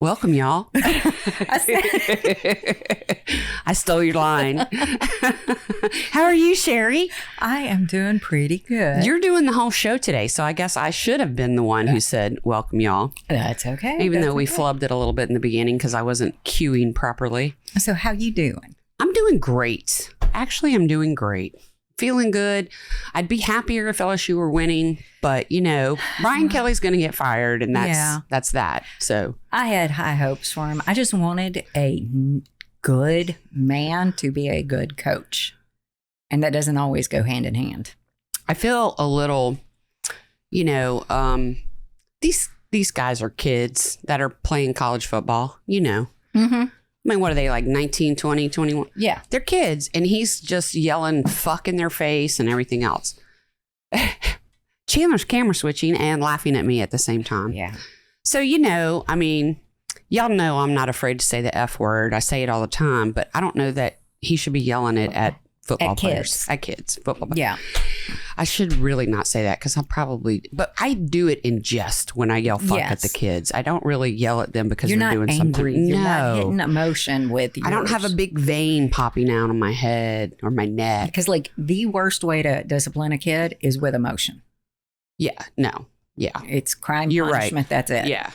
Welcome, y'all. I stole your line. How are you, Sherri? I am doing pretty good. You're doing the whole show today, so I guess I should have been the one who said, welcome, y'all. That's okay. Even though we flubbed it a little bit in the beginning because I wasn't cueing properly. So how you doing? I'm doing great. Actually, I'm doing great. Feeling good. I'd be happier if LSU were winning, but Brian Kelly's going to get fired, and that's that. So I had high hopes for him. I just wanted a good man to be a good coach, and that doesn't always go hand in hand. I feel a little, these guys are kids that are playing college football. Mm-hmm. I mean, what are they, like 19, 20, 21? Yeah. They're kids, and he's just yelling fuck in their face and everything else. Chandler's camera switching and laughing at me at the same time. Yeah. So, I mean, y'all know I'm not afraid to say the F word. I say it all the time, but I don't know that he should be yelling it at football players. At kids. Football players. Yeah. I should really not say that because but I do it in jest when I yell fuck at the kids. I don't really yell at them because they're doing angry. something. You're not hitting emotion with yours. I don't have a big vein popping out on my head or my neck. Because the worst way to discipline a kid is with emotion. Yeah. No. Yeah. It's crime, You're punishment. Right. That's it. Yeah.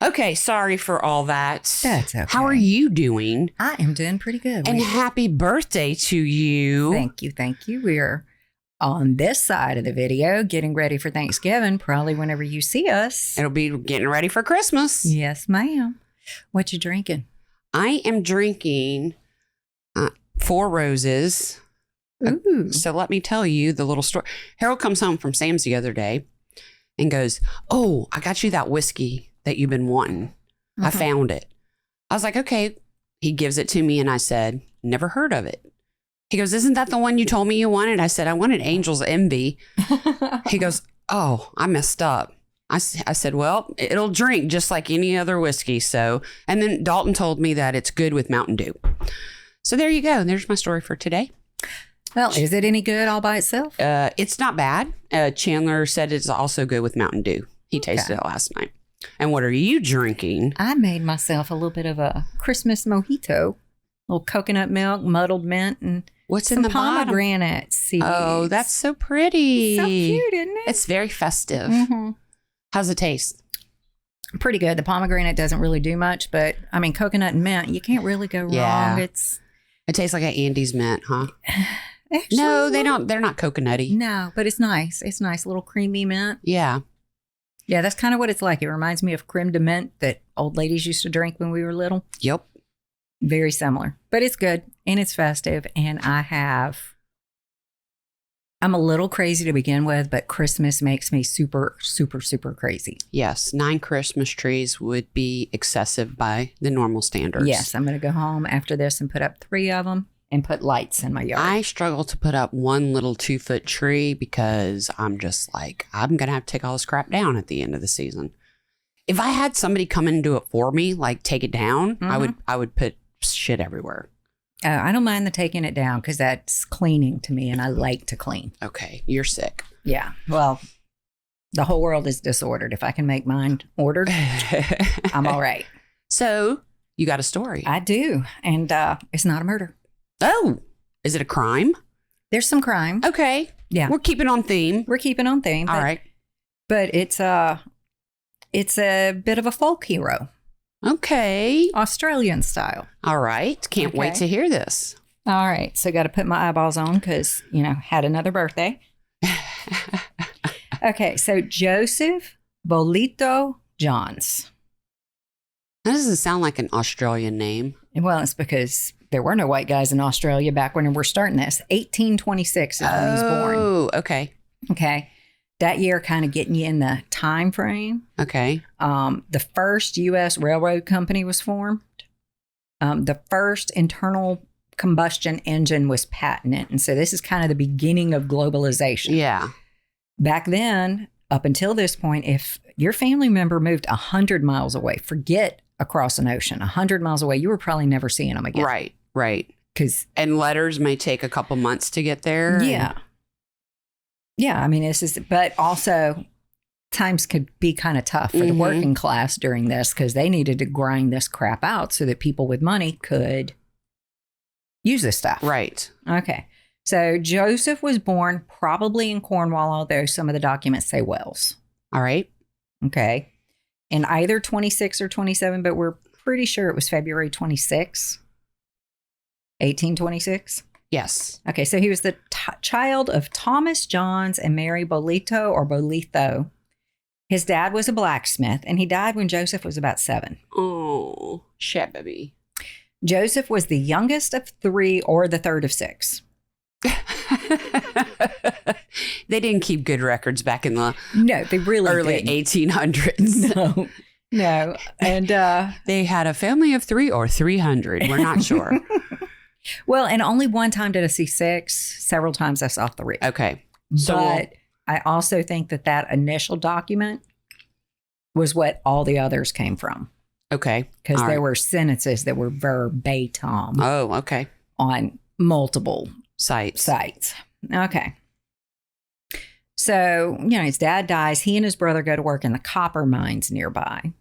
Okay, sorry for all that. That's okay. How are you doing? I am doing pretty good. And happy birthday to you. Thank you. Thank you. We're on this side of the video getting ready for Thanksgiving, probably whenever you see us. It'll be getting ready for Christmas. Yes, ma'am. What you drinking? I am drinking 4 Roses. Ooh. So let me tell you the little story. Harold comes home from Sam's the other day and goes, "Oh, I got you that whiskey that you've been wanting. I found it." I was like, okay. He gives it to me and I said, never heard of it. He goes, "Isn't that the one you told me you wanted?" I said, "I wanted Angel's Envy." He goes, "Oh, I messed up." I said, "Well, it'll drink just like any other whiskey." So, and then Dalton told me that it's good with Mountain Dew. So there you go. There's my story for today. Well, is it any good all by itself? It's not bad. Chandler said it's also good with Mountain Dew. He tasted it last night. And what are you drinking? I made myself a little bit of a Christmas mojito, a little coconut milk, muddled mint, and what's some in the pomegranate seeds. Oh, that's so pretty. So cute, isn't it? It's very festive. Mm-hmm. How's it taste? Pretty good. The pomegranate doesn't really do much, but I mean, coconut and mint, you can't really go wrong. Yeah. It tastes like an Andes mint, huh? Actually, no, they don't. They're not coconutty. No, but it's nice. It's nice, a little creamy mint. Yeah. Yeah, that's kind of what it's like. It reminds me of creme de mint that old ladies used to drink when we were little. Yep. Very similar, but it's good and it's festive. And I'm a little crazy to begin with, but Christmas makes me super, super, super crazy. Yes. 9 Christmas trees would be excessive by the normal standards. Yes. I'm going to go home after this and put up 3 of them and put lights in my yard. I struggle to put up one little 2-foot tree because I'm just like, I'm going to have to take all this crap down at the end of the season. If I had somebody come in and do it for me, like take it down, I would put shit everywhere. I don't mind the taking it down because that's cleaning to me and I like to clean. Okay. You're sick. Yeah. Well, the whole world is disordered. If I can make mine ordered, I'm all right. So you got a story. I do. And it's not a murder. Oh, is it a crime? There's some crime. Okay. Yeah. We're keeping on theme. We're keeping on theme. All right. But it's a bit of a folk hero. Okay. Australian style. All right. Can't wait to hear this. All right. So got to put my eyeballs on because, had another birthday. Okay. So Joseph Bolitho Johns. That doesn't sound like an Australian name. Well, it's because there were no white guys in Australia back when we're starting this. 1826 is when he's born. Oh, okay. Okay. That year kind of getting you in the time frame. Okay. The first U.S. railroad company was formed. The first internal combustion engine was patented. And so this is kind of the beginning of globalization. Yeah. Back then, up until this point, if your family member moved 100 miles away, forget across an ocean, 100 miles away, you were probably never seeing them again. Right, right. And letters may take a couple months to get there. Yeah. Yeah, I mean, but also times could be kind of tough for the working class during this because they needed to grind this crap out so that people with money could use this stuff. Right. Okay. So Joseph was born probably in Cornwall, although some of the documents say Wales. All right. Okay. In either 26 or 27, but we're pretty sure it was February 26, 1826. Yes. Okay. So he was the child of Thomas Johns and Mary Bolitho or Bolitho. His dad was a blacksmith, and he died when Joseph was about 7. Oh, shit, baby. Joseph was the youngest of 3 or the third of 6. They didn't keep good records back in the No, they really early didn't. 1800s. No. And they had a family of 3 or 300. We're not sure. well, and only one time did I see 6. Several times I saw 3. Okay. But I also think that initial document was what all the others came from. Okay. Because All there right. were sentences that were verbatim Oh, okay. on multiple Sites. Okay. So, his dad dies. He and his brother go to work in the copper mines nearby.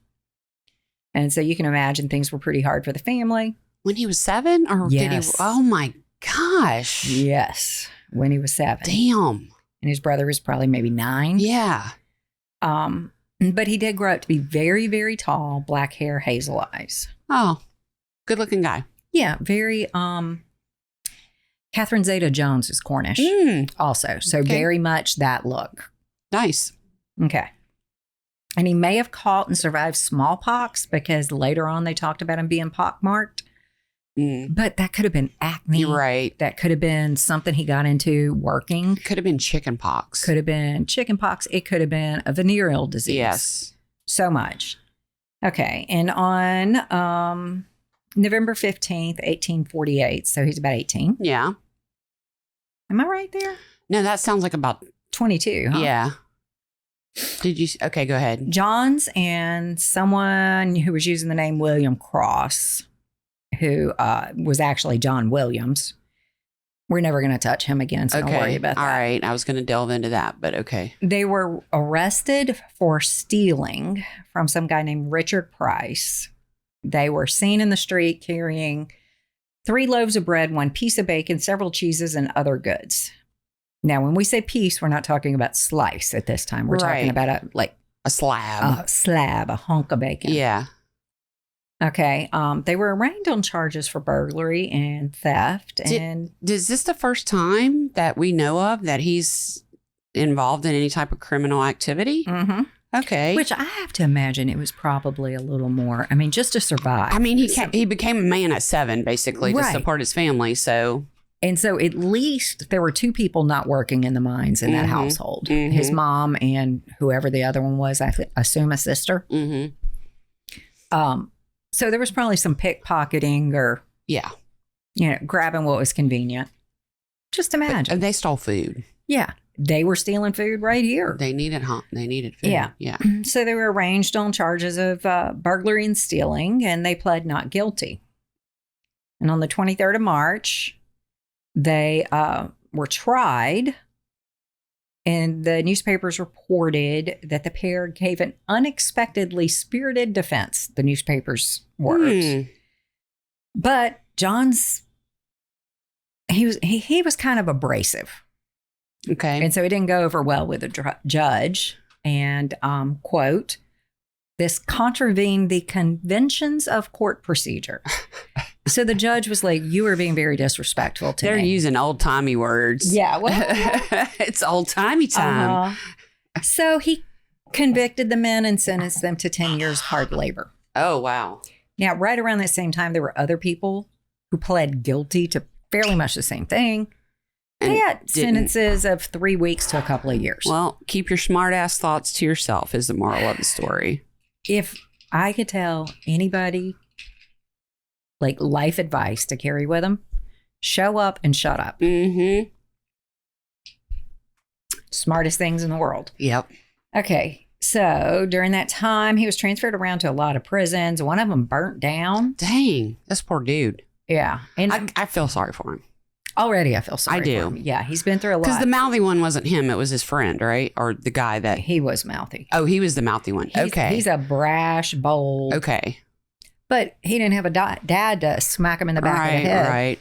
And so you can imagine things were pretty hard for the family. When he was 7? Or did he? Yes. Oh, my gosh. Yes. When he was 7. Damn. And his brother was probably maybe 9. Yeah. But he did grow up to be very, very tall, black hair, hazel eyes. Oh, good looking guy. Yeah. Very, Catherine Zeta-Jones is Cornish also. So Okay. very much that look. Nice. Okay. And he may have caught and survived smallpox because later on they talked about him being pockmarked. But that could have been acne. You're right. That could have been something he got into working. Could have been chicken pox. Could have been chicken pox. It could have been a venereal disease. Yes. So much. Okay. And on November 15th, 1848, so he's about 18. Yeah. Am I right there? No, that sounds like about 22, huh? Yeah. Did you? Okay, go ahead. Johns and someone who was using the name William Cross, who was actually John Williams. We're never going to touch him again, so Okay. don't worry about that. All right. I was going to delve into that, but okay. They were arrested for stealing from some guy named Richard Price. They were seen in the street carrying 3 loaves of bread, 1 piece of bacon, several cheeses, and other goods. Now, when we say piece, we're not talking about slice at this time. We're talking about A slab. a slab, a hunk of bacon. Yeah. Okay. They were arraigned on charges for burglary and theft. Is this the first time that we know of that he's involved in any type of criminal activity? Mm-hmm. Okay. Which I have to imagine it was probably a little more. I mean, just to survive. I mean, he became a man at 7, basically, to Right. support his family. So, And so at least there were 2 people not working in the mines in that household. His mom and whoever the other one was, I assume a sister. So there was probably some pickpocketing or, yeah. grabbing what was convenient. Just imagine. They stole food. Yeah. They were stealing food right here. They needed food. Yeah. Yeah. So they were arraigned on charges of burglary and stealing, and they pled not guilty. And on the 23rd of March, they were tried, and the newspapers reported that the pair gave an unexpectedly spirited defense, the newspaper's words. But John's, he was kind of abrasive. Okay. And so it didn't go over well with the judge. And, quote, this contravened the conventions of court procedure. So the judge was like, you are being very disrespectful to They're me. using old timey words. Yeah. Well, It's old timey time. So he convicted the men and sentenced them to 10 years hard labor. Oh, wow. Now, right around that same time, there were other people who pled guilty to fairly much the same thing. They had sentences of 3 weeks to a couple of years. Well, keep your smart ass thoughts to yourself is the moral of the story. If I could tell anybody like life advice to carry with them, show up and shut up. Mm-hmm. Smartest things in the world. Yep. Okay. So during that time, he was transferred around to a lot of prisons. One of them burnt down. Dang. This poor dude. Yeah. And I feel sorry for him. Already I feel sorry I do. for him. Yeah, he's been through a lot. Because the mouthy one wasn't him. It was his friend, right? Or the guy that... He was mouthy. Oh, he was the mouthy one. Okay. He's a brash, bold. Okay. But he didn't have a dad to smack him in the back of the head. Right.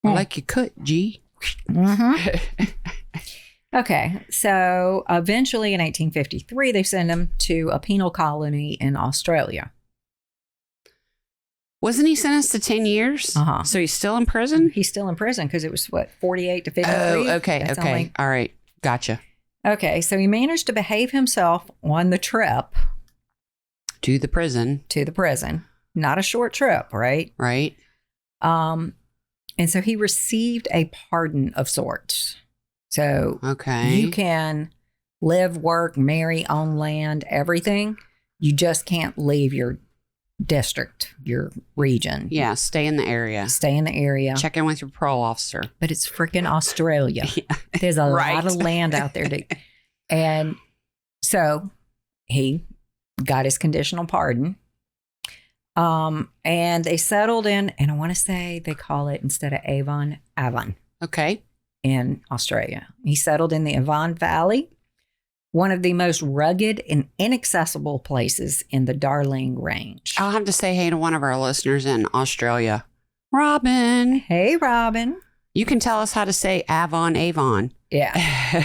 Like you could, G. Mm-hmm. Okay. So eventually in 1853, they send him to a penal colony in Australia. Wasn't he sentenced to 10 years? Uh-huh. So he's still in prison? He's still in prison because it was, 48 to 53? Oh, okay. That's okay. only- All right. Gotcha. Okay. So he managed to behave himself on the trip To the prison. to the prison. Not a short trip, right? Right. And so he received a pardon of sorts. So Okay. you can live, work, marry, own land, everything. You just can't leave your district, your region. Yeah. Stay in the area. Stay in the area. Check in with your parole officer. But it's freaking Australia. Yeah. There's a Right. lot of land out there. And so he got his conditional pardon. And they settled in, and I want to say they call it, instead of Avon, Okay. in Australia. He settled in the Avon Valley, one of the most rugged and inaccessible places in the Darling Range. I'll have to say hey to one of our listeners in Australia. Robin. Hey, Robin. You can tell us how to say Avon. Yeah.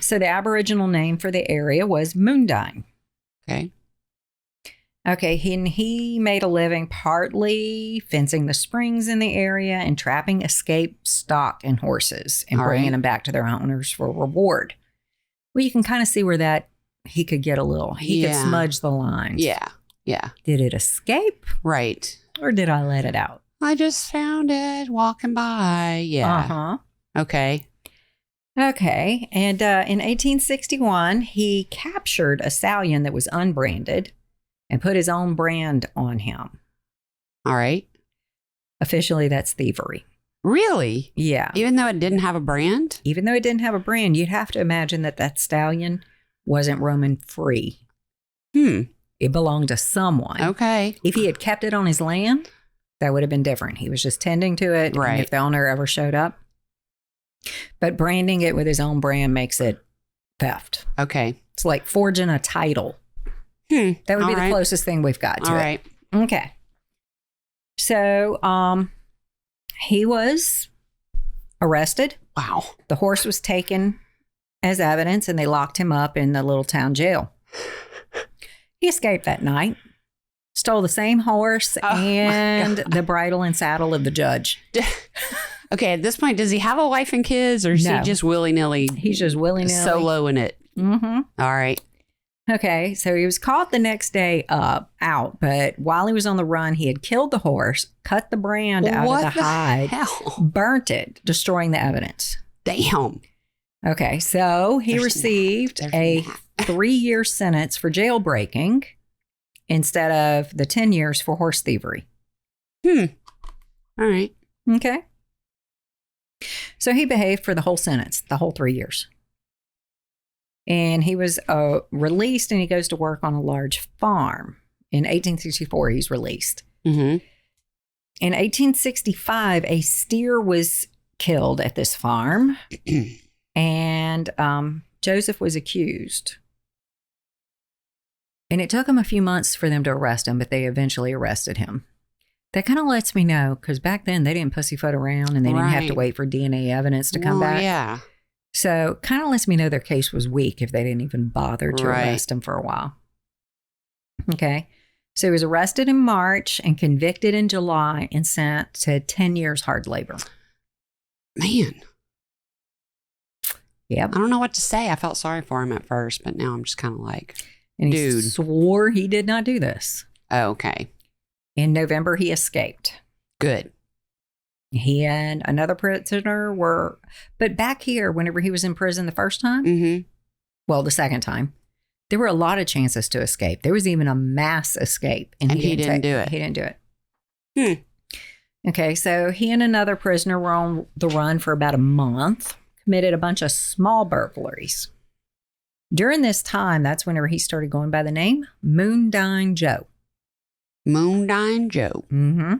So the Aboriginal name for the area was Moondyne. Okay. Okay, he made a living partly fencing the springs in the area and trapping escaped stock and horses and All bringing right. them back to their owners for reward. Well, you can kind of see where that he could get a little, he could Yeah. smudge the lines. Yeah. Yeah. Did it escape Right. or did I let it out? I just found it walking by. Yeah. Uh-huh. Okay. Okay, and in 1861, he captured a stallion that was unbranded and put his own brand on him. All right. Officially, that's thievery. Really? Yeah. Even though it didn't have a brand? Even though it didn't have a brand, you'd have to imagine that stallion wasn't roaming free. It belonged to someone. Okay. If he had kept it on his land, that would have been different. He was just tending to it. Right. And if the owner ever showed up. But branding it with his own brand makes it theft. Okay. It's like forging a title. That would be the closest thing we've got to All it. right. Okay. So he was arrested. Wow. The horse was taken as evidence and they locked him up in the little town jail. He escaped that night, stole the same horse and the bridle and saddle of the judge. Okay, at this point, does he have a wife and kids or is No. he just willy-nilly He's just willy-nilly. soloing it? Mm-hmm. All right. Okay, so he was caught the next day out, but while he was on the run, he had killed the horse, cut the brand out What of the the hide, hell? burnt it, destroying the evidence. Damn. Okay, so he There's received There's a math. 3-year sentence for jailbreaking instead of the 10 years for horse thievery. All right. Okay. So he behaved for the whole sentence, the whole 3 years. And he was released and he goes to work on a large farm. In 1864, he's released. Mm-hmm. In 1865, a steer was killed at this farm and Joseph was accused. And it took him a few months for them to arrest him, but they eventually arrested him. That kind of lets me know, because back then they didn't pussyfoot around and they didn't have to Right. wait for DNA evidence to come Well, back. Yeah. So kind of lets me know their case was weak if they didn't even bother to Right. arrest him for a while. Okay. So he was arrested in March and convicted in July and sent to 10 years hard labor. Man, Yep. I don't know what to say. I felt sorry for him at first, but now I'm just kind of like, And he Dude. swore he did not do this. oh, okay, In November, he escaped. good. He and another prisoner were, but back here, whenever he was in prison the first time, Mm-hmm. well, the second time, there were a lot of chances to escape. There was even a mass escape. And he didn't do it. He didn't do it. Okay, so he and another prisoner were on the run for about a month, committed a bunch of small burglaries. During this time, that's whenever he started going by the name Moondyne Joe. Moondyne Joe. Mm-hmm.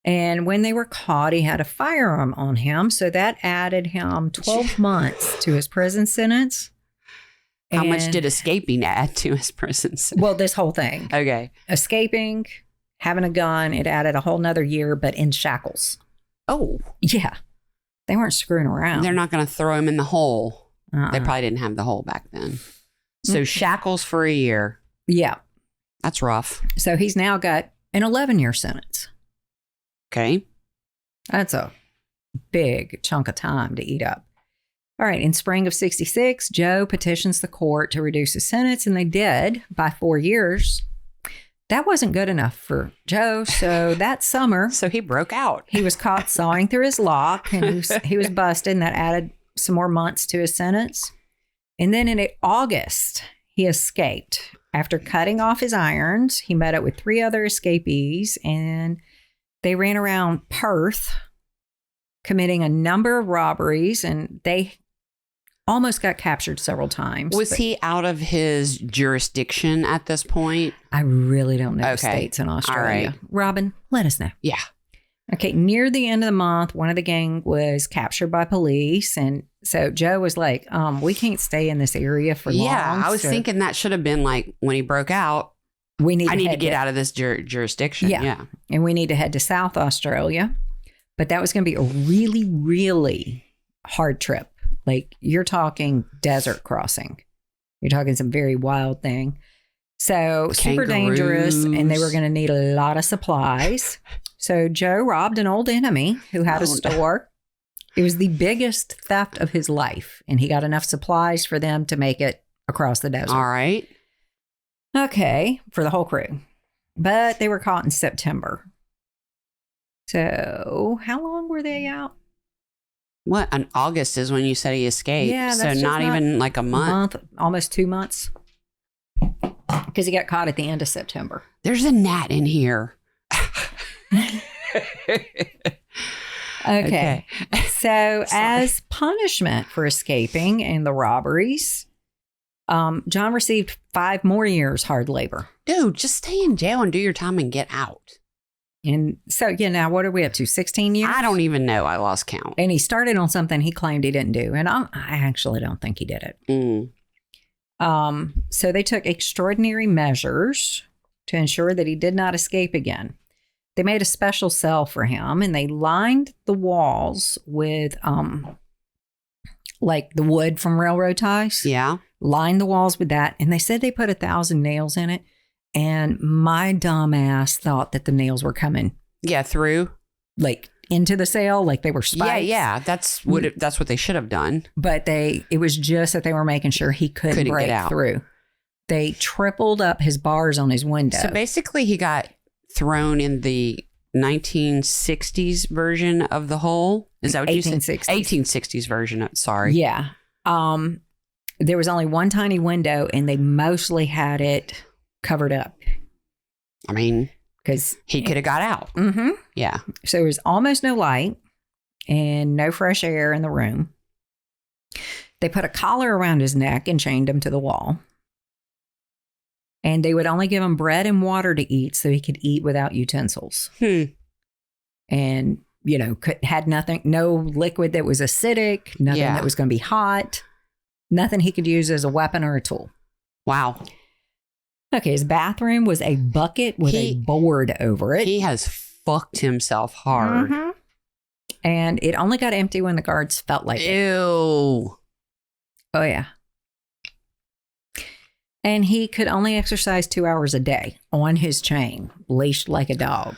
And when they were caught, he had a firearm on him. So that added him 12 months to his prison sentence. How much did escaping add to his prison sentence? Well, this whole thing. Okay. Escaping, having a gun, it added a whole nother year, but in shackles. Oh. Yeah. They weren't screwing around. They're not going to throw him in the hole. Uh-uh. They probably didn't have the hole back then. So shackles for a year. Yeah. That's rough. So he's now got an 11-year sentence. Okay. That's a big chunk of time to eat up. All right. In spring of 66, Joe petitions the court to reduce his sentence, and they did by 4 years. That wasn't good enough for Joe. So that summer, So he broke out. he was caught sawing through his lock, and he was busted, and that added some more months to his sentence. And then in August, he escaped. After cutting off his irons, he met up with 3 other escapees, and they ran around Perth, committing a number of robberies, and they almost got captured several times. Was he out of his jurisdiction at this point? I really don't know the Okay. states in Australia. All right. Robin, let us know. Yeah. Okay, near the end of the month, one of the gang was captured by police, and so Joe was like, we can't stay in this area for long. Yeah. I was so thinking that should have been like when he broke out, I need to get out of this jurisdiction. Yeah. And we need to head to South Australia. But that was going to be a really, really hard trip. Like, you're talking desert crossing. You're talking some very wild thing. So super dangerous, and they were going to need a lot of supplies. So Joe robbed an old enemy who had a store. It was the biggest theft of his life, and he got enough supplies for them to make it across the desert. All right. Okay, for the whole crew. But they were caught in September. So how long were they out? What? In August is when you said he escaped. Yeah, so that's not even like a month. Almost 2 months. Because he got caught at the end of September. There's a gnat in here. Okay. So as punishment for escaping and the robberies, John received 5 more years hard labor. Dude, just stay in jail and do your time and get out. And so, yeah, now what are we up to? 16 years? I don't even know. I lost count. And he started on something he claimed he didn't do. And I actually don't think he did it. So they took extraordinary measures to ensure that he did not escape again. They made a special cell for him, and they lined the walls with like the wood from railroad ties. Yeah. Lined the walls with that. And they said they put 1,000 nails in it. And my dumb ass thought that the nails were coming. Yeah, through. Like into the cell, like they were spikes. Yeah. That's what they should have done. But it was just that they were making sure he couldn't break get out. through. They tripled up his bars on his window. So basically he got thrown in the 1960s version of the hole. Is that what you said? 1860s version. Sorry. Yeah. There was only one tiny window, and they mostly had it covered up. I mean, because he could have got out. Mm-hmm. Yeah. So there was almost no light and no fresh air in the room. They put a collar around his neck and chained him to the wall. And they would only give him bread and water to eat so he could eat without utensils. And, had nothing, no liquid that was acidic, nothing that was going to be hot, nothing he could use as a weapon or a tool. Wow. Okay, his bathroom was a bucket with a board over it. He has fucked himself hard. Mm-hmm. And it only got empty when the guards felt like it. Ew. Oh, yeah. And he could only exercise 2 hours a day on his chain, leashed like a dog.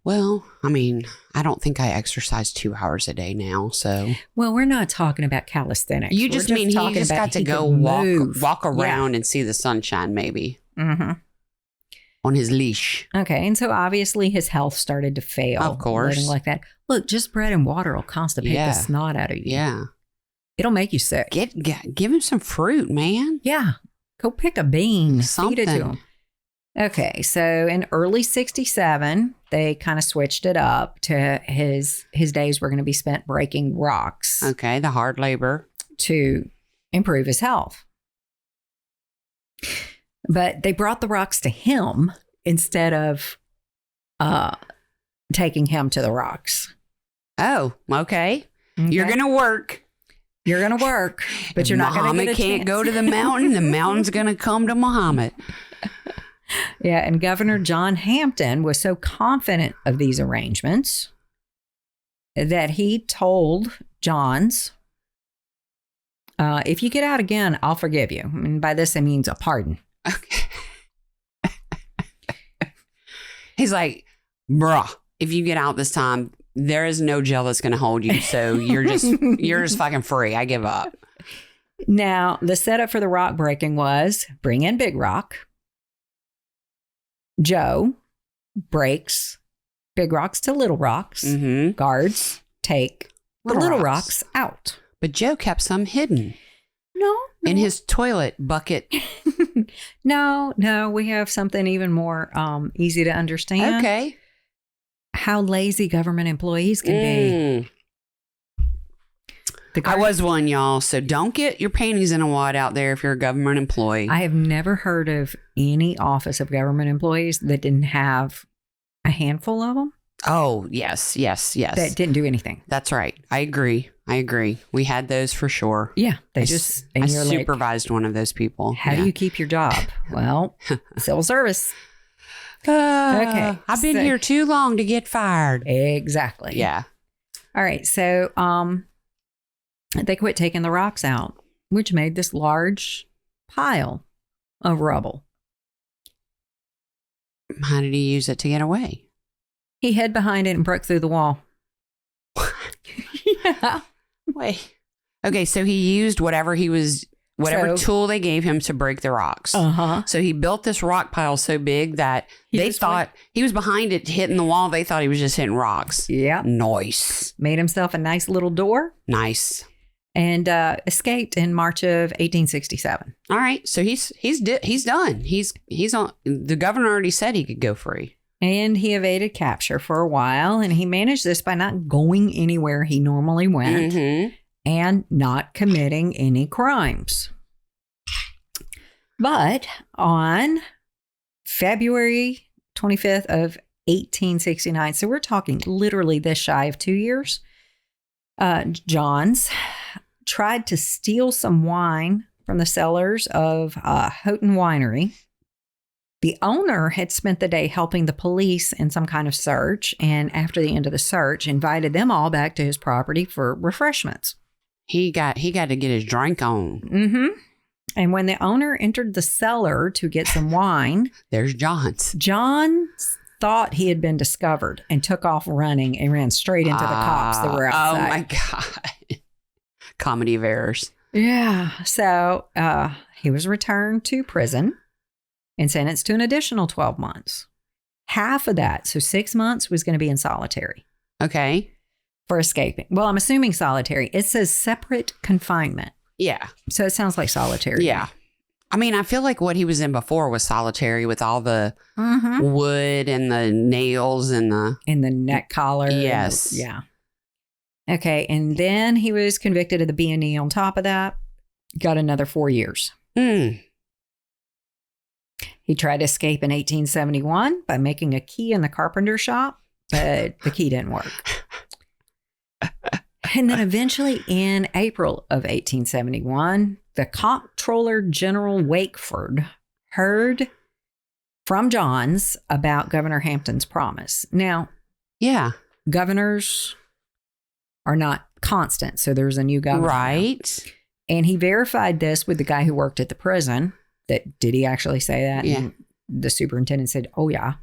Well, I mean, I don't think I exercise 2 hours a day now, so. Well, we're not talking about calisthenics. You just mean he just got to go walk around and see the sunshine, maybe. Mm-hmm. On his leash. Okay, and so obviously his health started to fail. Of course. Living like that. Look, just bread and water will constipate the snot out of you. Yeah. It'll make you sick. Give him some fruit, man. Yeah. Go pick a bean. Something. Feed it to him. Okay, so in early 67, they kind of switched it up to his days were going to be spent breaking rocks. Okay, the hard labor. To improve his health. But they brought the rocks to him instead of taking him to the rocks. Oh, okay. Okay? You're going to work. You're going to work, but you're not going to Muhammad get a can't chance. go to the mountain. The mountain's going to come to Muhammad. Yeah, and Governor John Hampton was so confident of these arrangements that he told Johns, if you get out again, I'll forgive you. And by this, I means a pardon. Okay. He's like, bruh, if you get out this time, there is no jail that's going to hold you. So you're just fucking free. I give up. Now, the setup for the rock breaking was bring in Big Rock. Joe breaks big rocks to little rocks. Mm-hmm. Guards take the little rocks out. But Joe kept some hidden. No. In his toilet bucket. No, we have something even more easy to understand. Okay. How lazy government employees can be. I was one, y'all. So don't get your panties in a wad out there if you're a government employee. I have never heard of any office of government employees that didn't have a handful of them. Oh, yes. That didn't do anything. That's right. I agree. We had those for sure. Yeah. I supervised one of those people. How do you keep your job? Well, civil service. Okay. I've been here too long to get fired. Exactly. Yeah. All right. So they quit taking the rocks out, which made this large pile of rubble. How did he use it to get away? He hid behind it and broke through the wall. Yeah. Wait. Okay, so he used whatever tool they gave him to break the rocks. Uh-huh. So he built this rock pile so big that they thought he was behind it hitting the wall. They thought he was just hitting rocks. Yeah. Nice. Made himself a nice little door. Nice. And escaped in March of 1867. All right. So he's done. He's on. The governor already said he could go free. And he evaded capture for a while. And he managed this by not going anywhere he normally went and not committing any crimes. But on February 25th of 1869, so we're talking literally this shy of 2 years, Johns tried to steal some wine from the cellars of Houghton Winery. The owner had spent the day helping the police in some kind of search, and after the end of the search, invited them all back to his property for refreshments. He got to get his drink on. Mm-hmm. And when the owner entered the cellar to get some wine, there's Johns. John thought he had been discovered and took off running and ran straight into the cops that were outside. Oh my God. Comedy of errors. Yeah. So he was returned to prison and sentenced to an additional 12 months. Half of that, so 6 months, was going to be in solitary. Okay. For escaping. Well, I'm assuming solitary. It says separate confinement. Yeah. So it sounds like solitary. Yeah. I mean, I feel like what he was in before was solitary with all the wood and the nails and the neck collar. Yes. Yeah. Okay. And then he was convicted of the B&E on top of that. Got another 4 years. He tried to escape in 1871 by making a key in the carpenter shop, but the key didn't work. And then eventually in April of 1871, the Comptroller General Wakeford heard from Johns about Governor Hampton's promise. Now, governors are not constant, so there's a new governor. Right. Now. And he verified this with the guy who worked at the prison. Did he actually say that? Yeah. And the superintendent said, oh, yeah.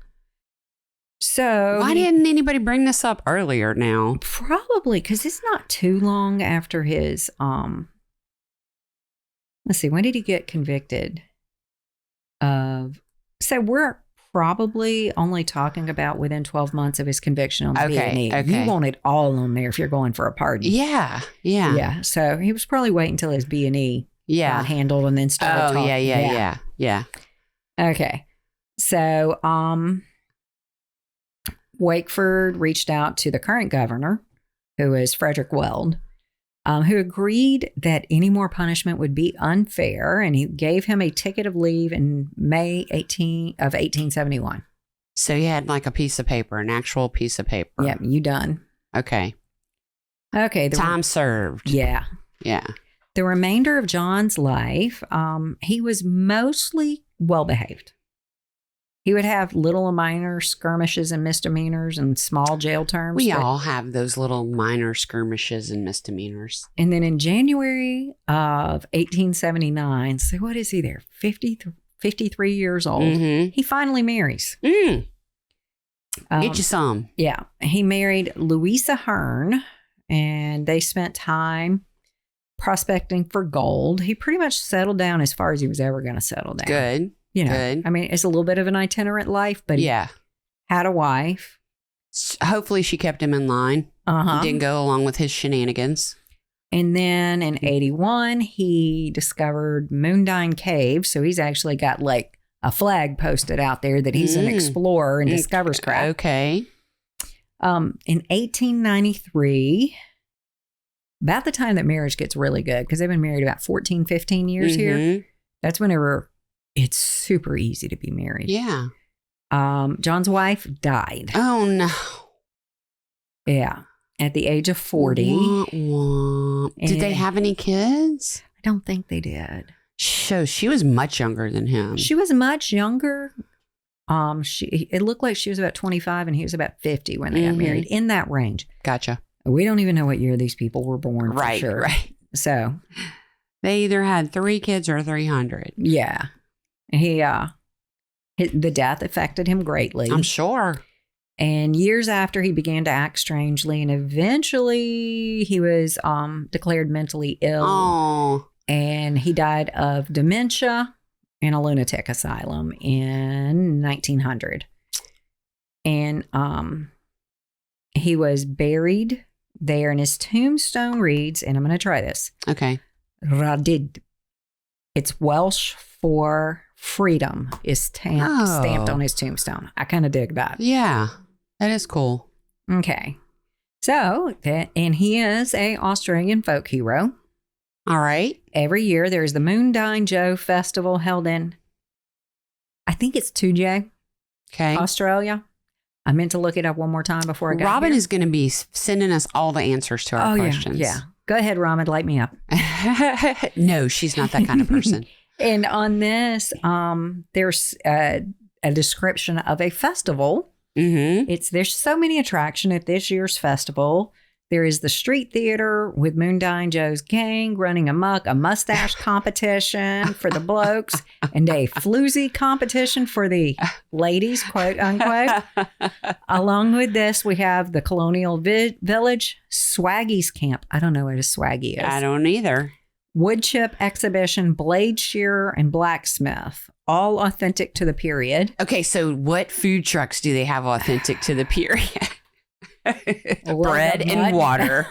So why didn't anybody bring this up earlier now? Probably because it's not too long after his, let's see, when did he get convicted of? So we're probably only talking about within 12 months of his conviction on the B&E. Okay. You want it all on there if you're going for a pardon. Yeah. So he was probably waiting until his B&E got handled and then started talking. Yeah. Okay. So, Wakeford reached out to the current governor, who is Frederick Weld, who agreed that any more punishment would be unfair, and he gave him a ticket of leave in May of 1871. So you had like a piece of paper, an actual piece of paper. Yep, you done. Okay. Okay. Time served. Yeah. Yeah. The remainder of John's life, he was mostly well-behaved. He would have little minor skirmishes and misdemeanors and small jail terms. We all have those little minor skirmishes and misdemeanors. And then in January of 1879, so what is he there? 53 years old. Mm-hmm. He finally marries. Get you some. Yeah. He married Louisa Hearn, and they spent time prospecting for gold. He pretty much settled down as far as he was ever going to settle down. Good. You know, Good. I mean, it's a little bit of an itinerant life, but yeah, he had a wife. Hopefully she kept him in line. Uh-huh. Didn't go along with his shenanigans. And then in 81, he discovered Moondyne Cave. So he's actually got like a flag posted out there that he's an explorer and discovers crap. Okay. In 1893, about the time that marriage gets really good, because they've been married about 14, 15 years here. That's whenever it's super easy to be married. Yeah. John's wife died. Oh, no. Yeah. At the age of 40. Wah, wah. Did they have any kids? I don't think they did. So she was much younger than him. She was much younger. It looked like she was about 25 and he was about 50 when they got married, in that range. Gotcha. We don't even know what year these people were born. Right, for sure. right. So they either had 3 kids or 300. Yeah. The death affected him greatly. I'm sure. And years after, he began to act strangely, and eventually he was declared mentally ill. Oh. And he died of dementia in a lunatic asylum in 1900. And he was buried there, and his tombstone reads, and I'm going to try this. Okay. Radid. It's Welsh for freedom is stamped on his tombstone. I kind of dig that. Yeah, that is cool. Okay. So, and he is a Australian folk hero. All right. Every year there's the Moondyne Joe festival held in, I think it's Tooje, Okay. Australia. I meant to look it up one more time before I got Robin here. is going to be sending us all the answers to our questions. Yeah. Go ahead, Robin, light me up. No, she's not that kind of person. And on this, there's a description of a festival. Mm-hmm. There's so many attractions at this year's festival. There is the street theater with Moondyne Joe's gang running amok, a mustache competition for the blokes, and a floozy competition for the ladies, quote unquote. Along with this, we have the Colonial Village Swaggy's Camp. I don't know what a swaggy is. I don't either. Wood chip exhibition, blade shearer, and blacksmith, all authentic to the period. Okay, so what food trucks do they have authentic to the period? Bread and water.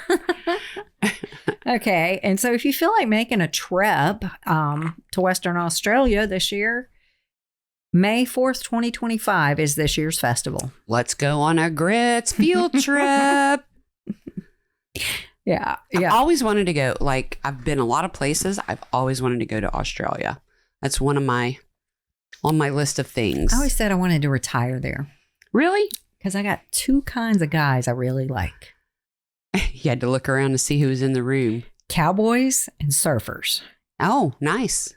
Okay, and so if you feel like making a trip to Western Australia this year, May 4th, 2025 is this year's festival. Let's go on a grits field trip. Yeah. I've always wanted to go. Like, I've been a lot of places. I've always wanted to go to Australia. That's on my list of things. I always said I wanted to retire there. Really? Because I got 2 kinds of guys I really like. You had to look around to see who was in the room. Cowboys and surfers. Oh, nice.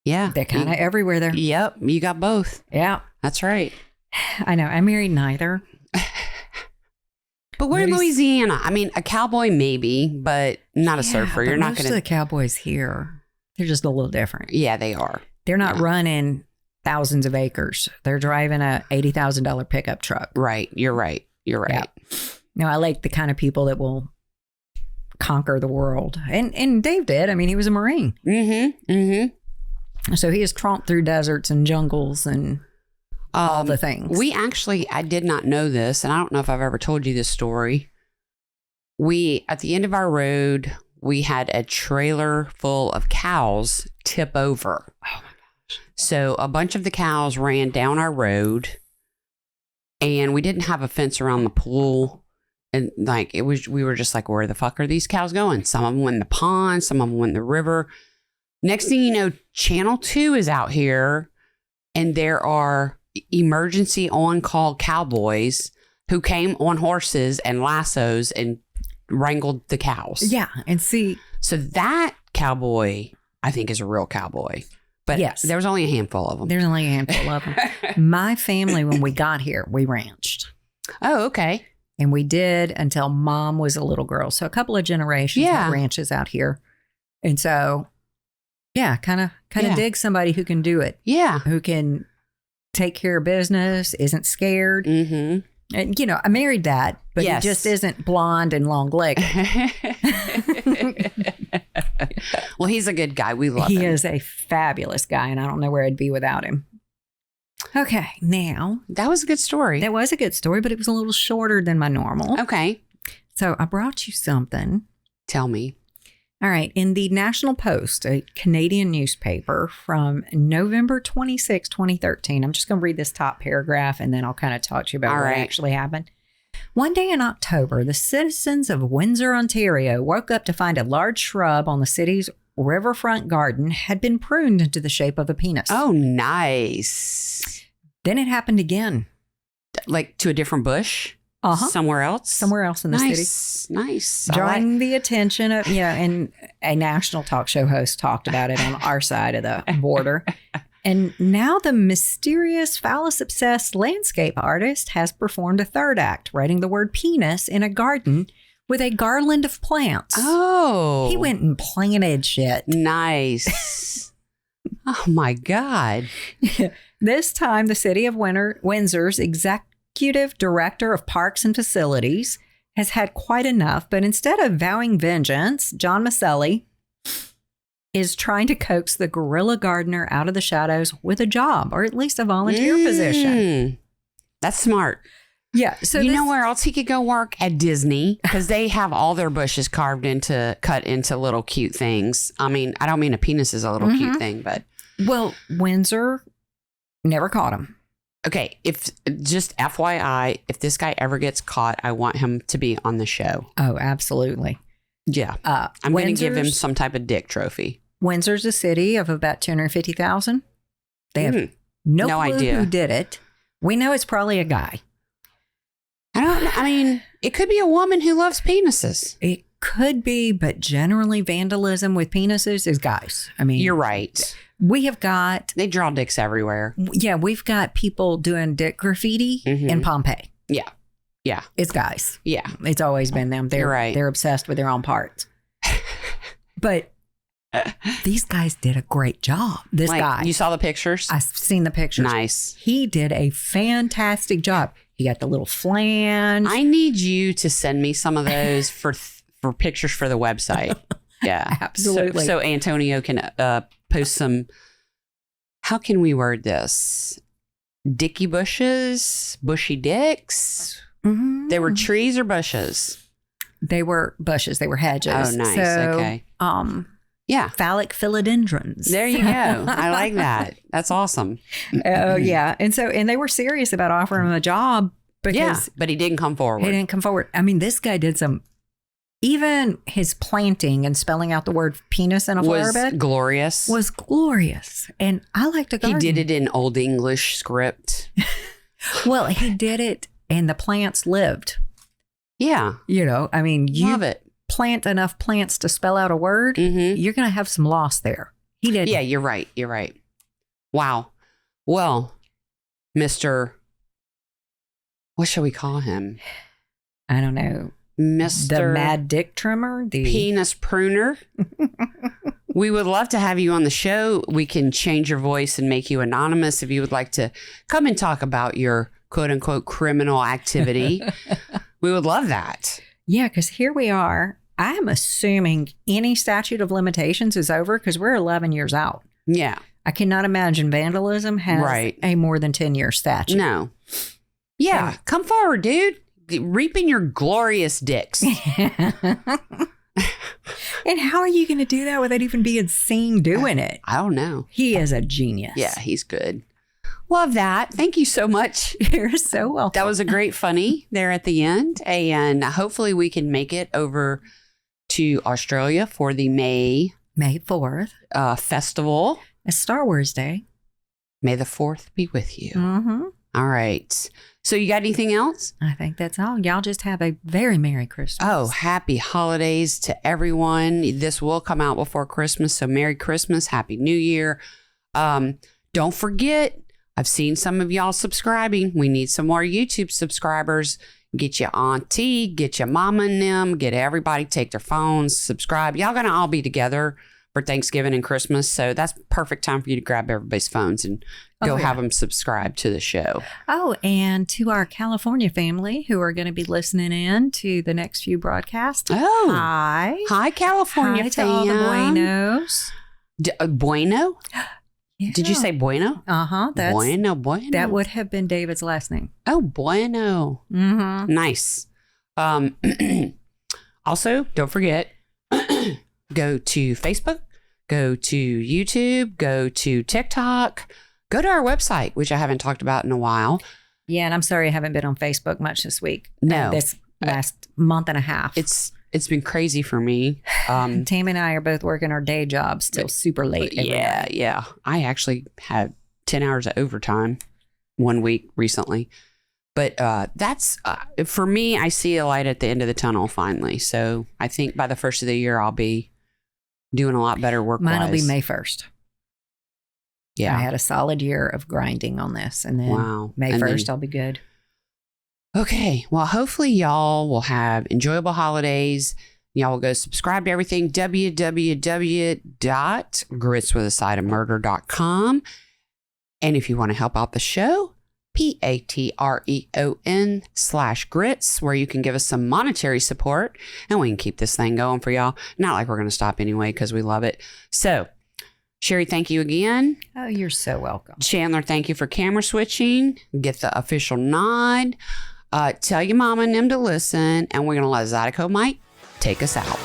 Yeah. They're kind of everywhere there. Yep. You got both. Yeah. That's right. I know. I married neither. But we're in Louisiana. I mean, a cowboy maybe, but not a surfer. You're not most going of the to. Cowboys here, they're just a little different. Yeah, they are. They're not running thousands of acres. They're driving a $80,000 pickup truck. Right. You're right. You're right. Yeah. No, I like the kind of people that will conquer the world. And Dave did. I mean, he was a Marine. Mm-hmm. Mm-hmm. So he has tromped through deserts and jungles and all the things. I did not know this, and I don't know if I've ever told you this story. At the end of our road, we had a trailer full of cows tip over. Oh my gosh. So a bunch of the cows ran down our road, and we didn't have a fence around the pool. And we were just like, where the fuck are these cows going? Some of them went in the pond, some of them went in the river. Next thing you know, Channel 2 is out here, and there are emergency on-call cowboys who came on horses and lassos and wrangled the cows. Yeah. And see. So that cowboy, I think, is a real cowboy. But yes, there was only a handful of them. There's only a handful of them. My family, when we got here, we ranched. Oh, okay. And we did until Mom was a little girl. So a couple of generations of ranches out here. And so, yeah, kind of dig somebody who can do it. Yeah. Who can take care of business, isn't scared. Mm-hmm. And, you know, I married that, but he just isn't blonde and long-legged. Well, he's a good guy. We love him. He is a fabulous guy, and I don't know where I'd be without him. Okay, now. That was a good story. That was a good story, but it was a little shorter than my normal. Okay. So I brought you something. Tell me. All right. In the National Post, a Canadian newspaper from November 26, 2013, I'm just going to read this top paragraph and then I'll kind of talk to you about what actually happened. One day in October, the citizens of Windsor, Ontario woke up to find a large shrub on the city's riverfront garden had been pruned into the shape of a penis. Oh, nice. Then it happened again. Like to a different bush? Uh-huh. Somewhere else? Somewhere else in the city. Nice. Drawing the attention of, and a national talk show host talked about it on our side of the border. And now the mysterious phallus-obsessed landscape artist has performed a third act, writing the word penis in a garden with a garland of plants. Oh. He went and planted shit. Nice. Oh, my God. This time, the city of Windsor's executive director of parks and facilities has had quite enough, but instead of vowing vengeance, John Maselli is trying to coax the guerrilla gardener out of the shadows with a job, or at least a volunteer position. That's smart. Yeah. So you know where else he could go work? At Disney, because they have all their bushes cut into little cute things. I mean, I don't mean a penis is a little cute thing, but. Well, Windsor never caught him. Okay, if just FYI, if this guy ever gets caught, I want him to be on the show. Oh, absolutely. Yeah. I'm going to give him some type of dick trophy. Windsor's a city of about 250,000. They have no clue idea who did it. We know it's probably a guy. I mean, it could be a woman who loves penises. It could be, but generally vandalism with penises is guys. I mean, you're right. We have got... They draw dicks everywhere. Yeah, we've got people doing dick graffiti in Pompeii. Yeah. Yeah. It's guys. Yeah. It's always been them. They're right. They're obsessed with their own parts. But these guys did a great job. This guy. You saw the pictures? I've seen the pictures. Nice. He did a fantastic job. He got the little flange. I need you to send me some of those for pictures for the website. Yeah. Absolutely. So Antonio can post some, how can we word this? Dicky bushes, bushy dicks. Mm-hmm. They were trees or bushes? They were bushes. They were hedges. Oh, nice. So, okay. Yeah. Phallic philodendrons. There you go. I like that. That's awesome. Oh, yeah. And they were serious about offering him a job because... but he didn't come forward. He didn't come forward. I mean, this guy did some... Even his planting and spelling out the word penis in a flower bed was glorious. And I like to garden. He did it in Old English script. Well, he did it and the plants lived. Yeah. You know, I mean, you love it. Plant enough plants to spell out a word, you're going to have some loss there. He did. Yeah, you're right. You're right. Wow. Well, Mr. What shall we call him? I don't know. Mr. The Mad Dick Trimmer, the Penis Pruner. We would love to have you on the show. We can change your voice and make you anonymous if you would like to come and talk about your quote unquote criminal activity. We would love that. Yeah, because here we are. I'm assuming any statute of limitations is over because we're 11 years out. Yeah. I cannot imagine vandalism has a more than 10-year statute. No. Yeah. Come forward, dude. Reaping your glorious dicks. And how are you going to do that without even being seen doing it? I don't know. He is a genius. Yeah, he's good. Love that. Thank you so much. You're so welcome. That was a great funny there at the end. And hopefully we can make it over to Australia for the May 4th festival. A Star Wars Day. May the 4th be with you. Mm-hmm. All right. So you got anything else? I think that's all. Y'all just have a very Merry Christmas. Oh, happy holidays to everyone. This will come out before Christmas. So Merry Christmas. Happy New Year. Don't forget, I've seen some of y'all subscribing. We need some more YouTube subscribers. Get your auntie, get your mama and them, get everybody, take their phones, subscribe. Y'all going to all be together for Thanksgiving and Christmas. So that's perfect time for you to grab everybody's phones and go have them subscribe to the show. Oh, and to our California family who are going to be listening in to the next few broadcasts. Oh. Hi, California Hi fam. to all the Buenos. Bueno? Yeah. Did you say Bueno? Uh-huh. Bueno. That would have been David's last name. Oh, Bueno. Mm-hmm. Nice. Also, don't forget, go to Facebook, go to YouTube, go to TikTok, go to our website, which I haven't talked about in a while. Yeah, and I'm sorry I haven't been on Facebook much this week. No. This last month and a half. It's been crazy for me. Tammy and I are both working our day jobs till super late. Yeah. I actually had 10 hours of overtime one week recently. But that's, for me, I see a light at the end of the tunnel finally. So I think by the first of the year, I'll be doing a lot better work-wise. Mine will be May 1st. Yeah. I had a solid year of grinding on this. And then May 1st, I'll be good. Okay. Well, hopefully y'all will have enjoyable holidays. Y'all will go subscribe to everything. www.gritswithasideofmurder.com. And if you want to help out the show, patreon.com/grits, where you can give us some monetary support and we can keep this thing going for y'all. Not like we're going to stop anyway because we love it. So, Sherri, thank you again. Oh, you're so welcome. Chandler, thank you for camera switching. Get the official nod. Tell your mama and them to listen, and we're going to let Zydeco Mike take us out.